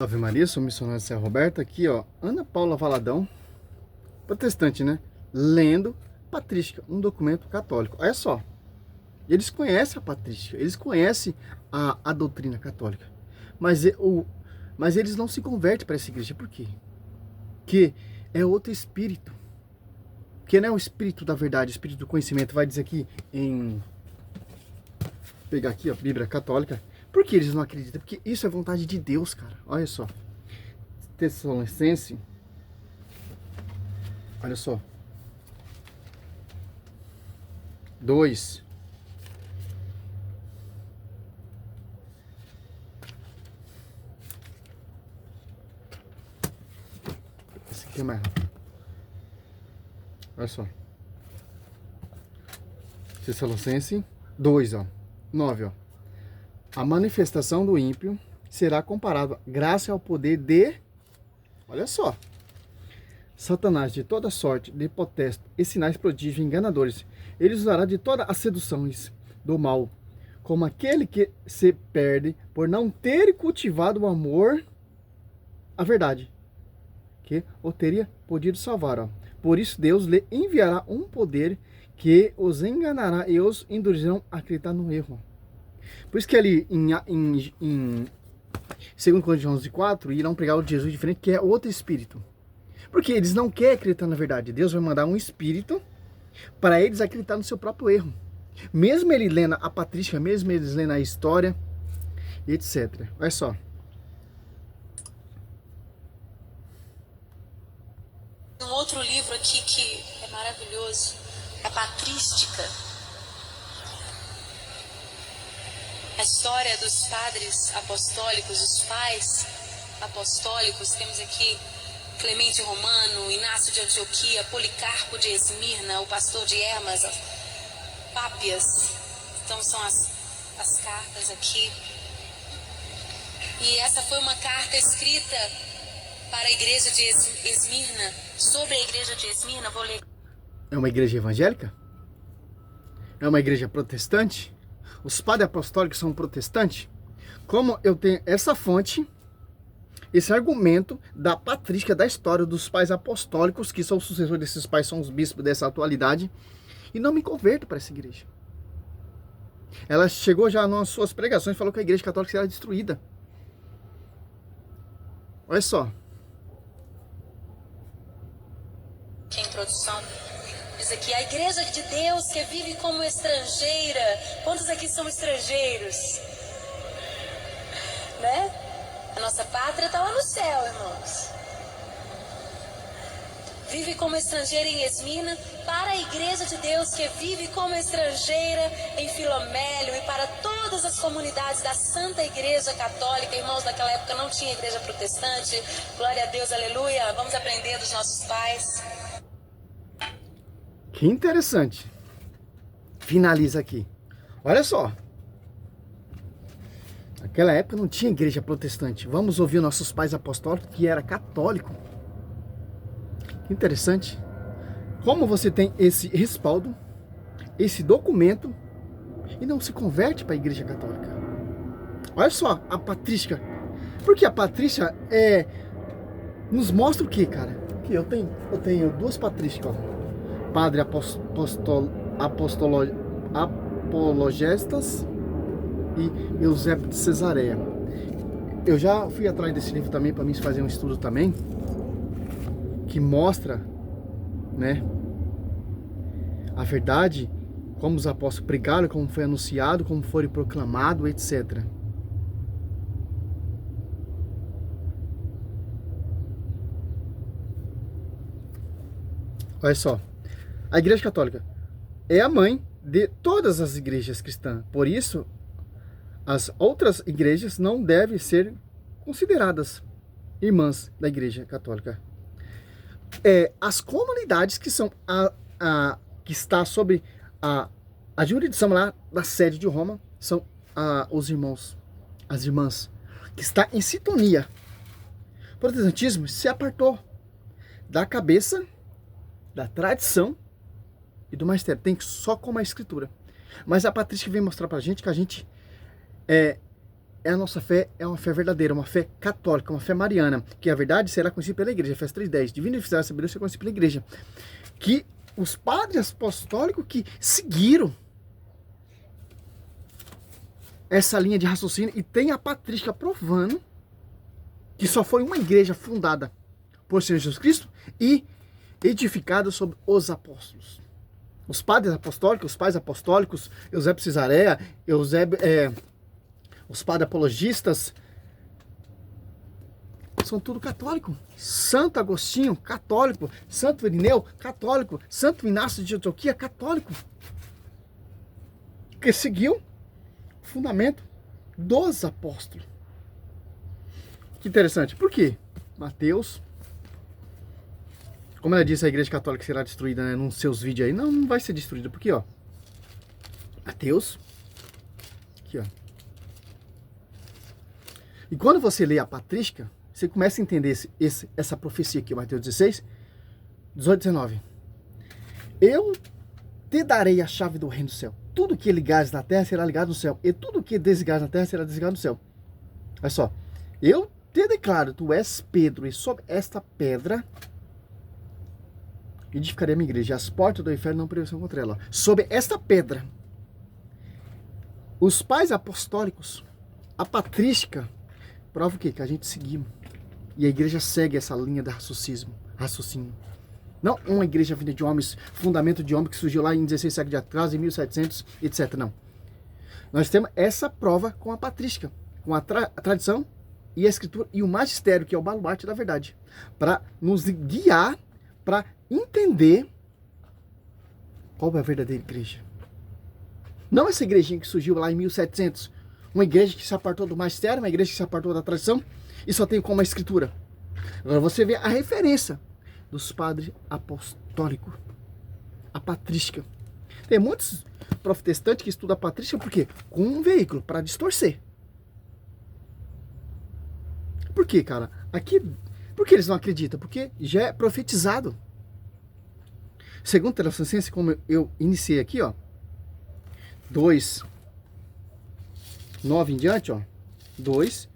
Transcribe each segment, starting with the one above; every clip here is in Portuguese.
Ave Maria, sou missionário de Serra Roberta, aqui ó, Ana Paula Valadão, protestante, né? Lendo Patrística, um documento católico. Olha só, eles conhecem a Patrística, eles conhecem a doutrina católica, mas, mas eles não se convertem para essa igreja, por quê? Porque é outro espírito, que não é o espírito da verdade, o espírito do conhecimento, vai dizer aqui em... pegar aqui, ó, Bíblia Católica. Por que eles não acreditam? Porque isso é vontade de Deus, cara. Olha só. Tessalonicense. Olha só. 2. Esse aqui é mais rápido. Olha só. Tessalonicense 2, ó. 9, ó. A manifestação do ímpio será comparada graças ao poder de, olha só, Satanás, de toda sorte de protesto e sinais prodígios enganadores. Ele usará de todas as seduções do mal, como aquele que se perde por não ter cultivado o amor à verdade, que o teria podido salvar. Ó. Por isso Deus lhe enviará um poder que os enganará e os induzirão a acreditar no erro. Por isso que ali em 2 Coríntios 11:4 irão pregar o Jesus diferente, que é outro espírito. Porque eles não querem acreditar na verdade. Deus vai mandar um espírito para eles acreditar no seu próprio erro. Mesmo ele lendo a patrística, mesmo eles lendo a história, etc. Olha só. Um outro livro aqui que é maravilhoso, é Patrística. A história dos padres apostólicos, os pais apostólicos. Temos aqui Clemente Romano, Inácio de Antioquia, Policarpo de Esmirna, o pastor de Hermas, Pápias. Então são as cartas aqui. E essa foi uma carta escrita para a igreja de Esmirna, sobre a igreja de Esmirna. Vou ler. É uma igreja evangélica? É uma igreja protestante? Os padres apostólicos são protestantes? Como eu tenho essa fonte, esse argumento da patrística, da história dos pais apostólicos, que são os sucessores desses pais, são os bispos dessa atualidade, e não me converto para essa igreja. Ela chegou já nas suas pregações e falou que a igreja católica será destruída. Olha só. Que introdução. Diz aqui, a igreja de Deus que vive como estrangeira. Quantos aqui são estrangeiros? Né? A nossa pátria está lá no céu, irmãos. Vive como estrangeira em Esmirna, para a igreja de Deus que vive como estrangeira em Filomélio e para todas as comunidades da Santa Igreja Católica. Irmãos, naquela época não tinha igreja protestante. Glória a Deus, aleluia. Vamos aprender dos nossos pais. Que interessante. Finaliza aqui. Olha só. Naquela época não tinha igreja protestante. Vamos ouvir nossos pais apostólicos, que era católico. Que interessante. Como você tem esse respaldo, esse documento, e não se converte para a igreja católica. Olha só, a patrística. Porque a patrística nos mostra o que, cara? Que eu tenho duas patrísticas, ó. Padre apologistas e Eusébio de Cesareia. Eu já fui atrás desse livro também para mim fazer um estudo também que mostra, né, a verdade, como os apóstolos pregaram, como foi anunciado, como foi proclamado, etc. Olha só. A Igreja Católica é a mãe de todas as igrejas cristãs. Por isso, as outras igrejas não devem ser consideradas irmãs da Igreja Católica. As comunidades que são que está sob a jurisdição lá da sede de Roma são os irmãos, as irmãs, que está em sintonia. O protestantismo se apartou da cabeça, da tradição e do magistério, tem só como a escritura. Mas a patrística vem mostrar pra gente que a gente a nossa fé é uma fé verdadeira, uma fé católica, uma fé mariana, que a verdade será conhecida pela igreja, Efésios 3:10, divina e oficial sabedoria será conhecida pela igreja, que os padres apostólicos que seguiram essa linha de raciocínio, e tem a patrística provando que só foi uma igreja fundada por Senhor Jesus Cristo e edificada sobre os apóstolos. Os padres apostólicos, os pais apostólicos, Eusébio Cesareia, os padres apologistas, são tudo católico. Santo Agostinho, católico. Santo Irineu, católico. Santo Inácio de Antioquia, católico. Que seguiu o fundamento dos apóstolos. Que interessante. Por quê? Mateus, como ela disse, a igreja católica será destruída, né, nos seus vídeos aí. Não vai ser destruída, porque, ó, Mateus, aqui, ó. E quando você lê a patrística, você começa a entender essa profecia aqui, Mateus 16, 18, 19. Eu te darei a chave do reino do céu. Tudo que ligares na terra será ligado no céu, e tudo que desligares na terra será desligado no céu. Olha só. Eu te declaro, tu és Pedro, e sobre esta pedra edificarei a minha igreja, e as portas do inferno não prevalecerão contra ela. Sobre esta pedra, os pais apostólicos, a patrística, prova o quê? Que a gente seguimos. E a igreja segue essa linha de raciocínio. Não uma igreja vinda de homens, fundamento de homem que surgiu lá em 16 séculos de atrás, em 1700, etc. Não. Nós temos essa prova com a patrística, com a tradição e a escritura e o magistério, que é o baluarte da verdade, para nos guiar, para entender qual é a verdadeira igreja. Não essa igrejinha que surgiu lá em 1700, uma igreja que se apartou do magistério, uma igreja que se apartou da tradição e só tem como a escritura. Agora você vê a referência dos padres apostólicos, a patrística. Tem muitos protestantes que estudam a patrística por quê? Com um veículo para distorcer. Por quê, cara? Aqui, por que eles não acreditam? Porque já é profetizado. Segundo Tessalonicenses, como eu iniciei aqui, ó, 2, 9 em diante, ó, 2,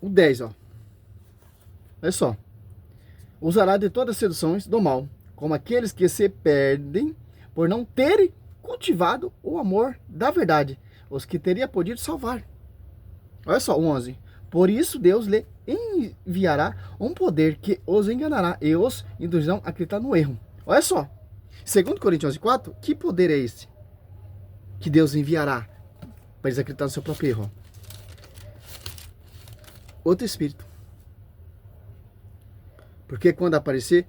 o 10, ó. Olha só. Usará de todas as seduções do mal, como aqueles que se perdem por não terem cultivado o amor da verdade, os que teria podido salvar. Olha só, o 11. Por isso Deus lhe enviará um poder que os enganará e os induzirão a acreditar no erro. Olha só. Segundo Coríntios 11:4, que poder é esse que Deus enviará para eles acreditar no seu próprio erro? Outro espírito. Porque quando aparecer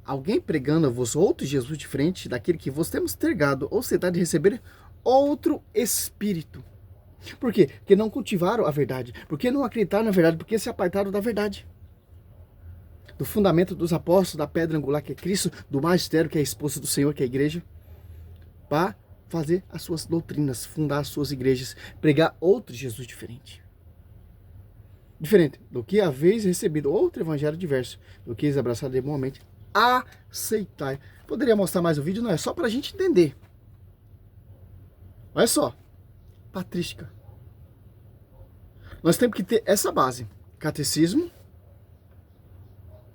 alguém pregando-vos outro Jesus diferente daquele que vos temos entregado, ou se dá de receber outro espírito. Por quê? Porque não cultivaram a verdade. Porque não acreditaram na verdade. Porque se apartaram da verdade. Do fundamento dos apóstolos, da pedra angular que é Cristo, do magistério que é a esposa do Senhor, que é a igreja, para fazer as suas doutrinas, fundar as suas igrejas, pregar outro Jesus diferente. Diferente do que haveis recebido outro evangelho diverso, do que abraçado demomente, aceitai. Poderia mostrar mais o vídeo? Não, é só para a gente entender. Olha só. Patrística. Nós temos que ter essa base. Catecismo,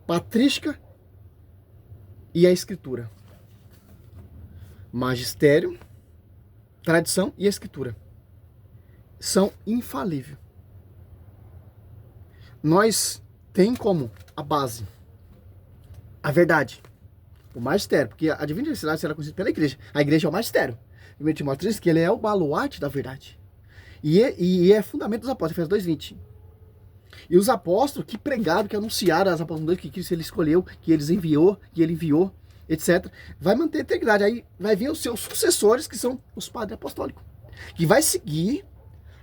patrística e a escritura. Magistério, tradição e a escritura. São infalíveis. Nós tem como a base a verdade, o magistério, porque a divina universidade será conhecida pela igreja. A igreja é o magistério. E Timóteo diz que ele é o baluarte da verdade. E é fundamento dos apóstolos, Efésios 2:20. E os apóstolos que pregaram, que anunciaram as apóstolos que Cristo ele escolheu, que ele enviou, etc. Vai manter a integridade. Aí vai vir os seus sucessores, que são os padres apostólicos. Que vai seguir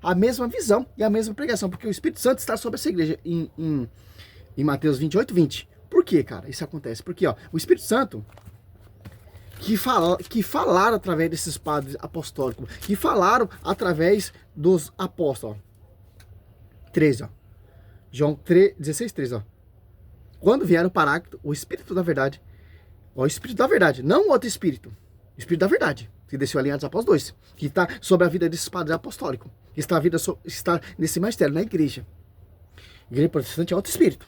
a mesma visão e a mesma pregação. Porque o Espírito Santo está sobre essa igreja em Mateus 28:20. Por que, cara, isso acontece? Porque ó, o Espírito Santo que falaram através desses padres apostólicos, que falaram através dos apóstolos. 13, ó. João 16:13, ó. Quando vier o Paráclito, o Espírito da Verdade, ó, o Espírito da Verdade, não outro Espírito, o Espírito da Verdade, que desceu ali em Atos dos Apóstolos 2, que está sobre a vida desses padres apostólicos, que está nesse magistério, na igreja. Igreja protestante é outro espírito.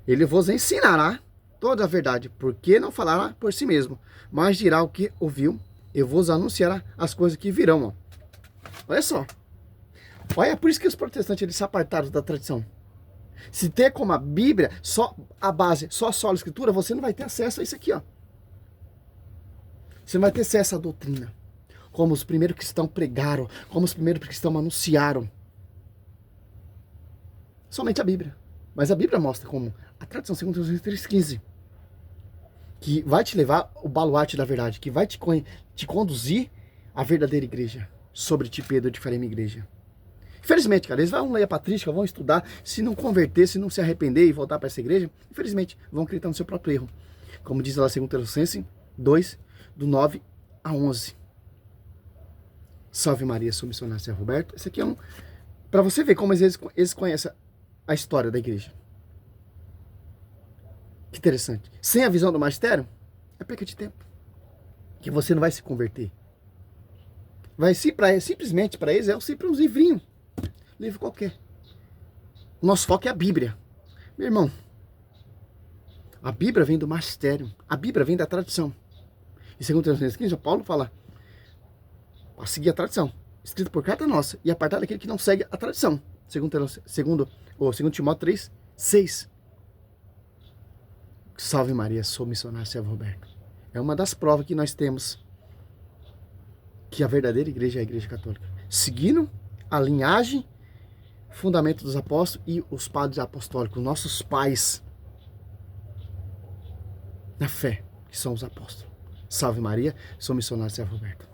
Ele vos ensinará toda a verdade, porque não falará por si mesmo, mas dirá o que ouviu e vos anunciará as coisas que virão. Ó. Olha só. Olha, é por isso que os protestantes eles se apartaram da tradição. Se ter como a Bíblia, só a base, só a sola escritura, você não vai ter acesso a isso aqui, ó. Você não vai ter acesso à doutrina. Como os primeiros cristãos pregaram, como os primeiros cristãos anunciaram. Somente a Bíblia. Mas a Bíblia mostra como a tradição segundo 3,15, que vai te levar o baluarte da verdade, que vai te conduzir à verdadeira igreja. Sobre ti, Pedro, te farei minha igreja. Infelizmente, cara, eles vão ler a patrística, vão estudar, se não converter, se não se arrepender e voltar para essa igreja, infelizmente, vão acreditar no seu próprio erro. Como diz lá 2 Tessalonicenses 2, do 9 a 11. Salve Maria, sou missionário São Roberto. Esse aqui é para você ver como eles conhecem a história da igreja. Que interessante. Sem a visão do magistério, é perca de tempo. Que você não vai se converter. Simplesmente para eles é sempre um livrinho. Livro qualquer. O nosso foco é a Bíblia. Meu irmão, a Bíblia vem do magistério. A Bíblia vem da tradição. E segundo Tessalonicenses 15, Paulo fala para seguir a tradição. Escrito por carta nossa. E apartar daquele que não segue a tradição. Segundo Timóteo 3, 6. Salve Maria, sou missionário São Roberto. É uma das provas que nós temos que a verdadeira igreja é a igreja católica. Seguindo a linhagem, fundamento dos apóstolos e os padres apostólicos, nossos pais na fé, que são os apóstolos. Salve Maria, sou missionário São Roberto.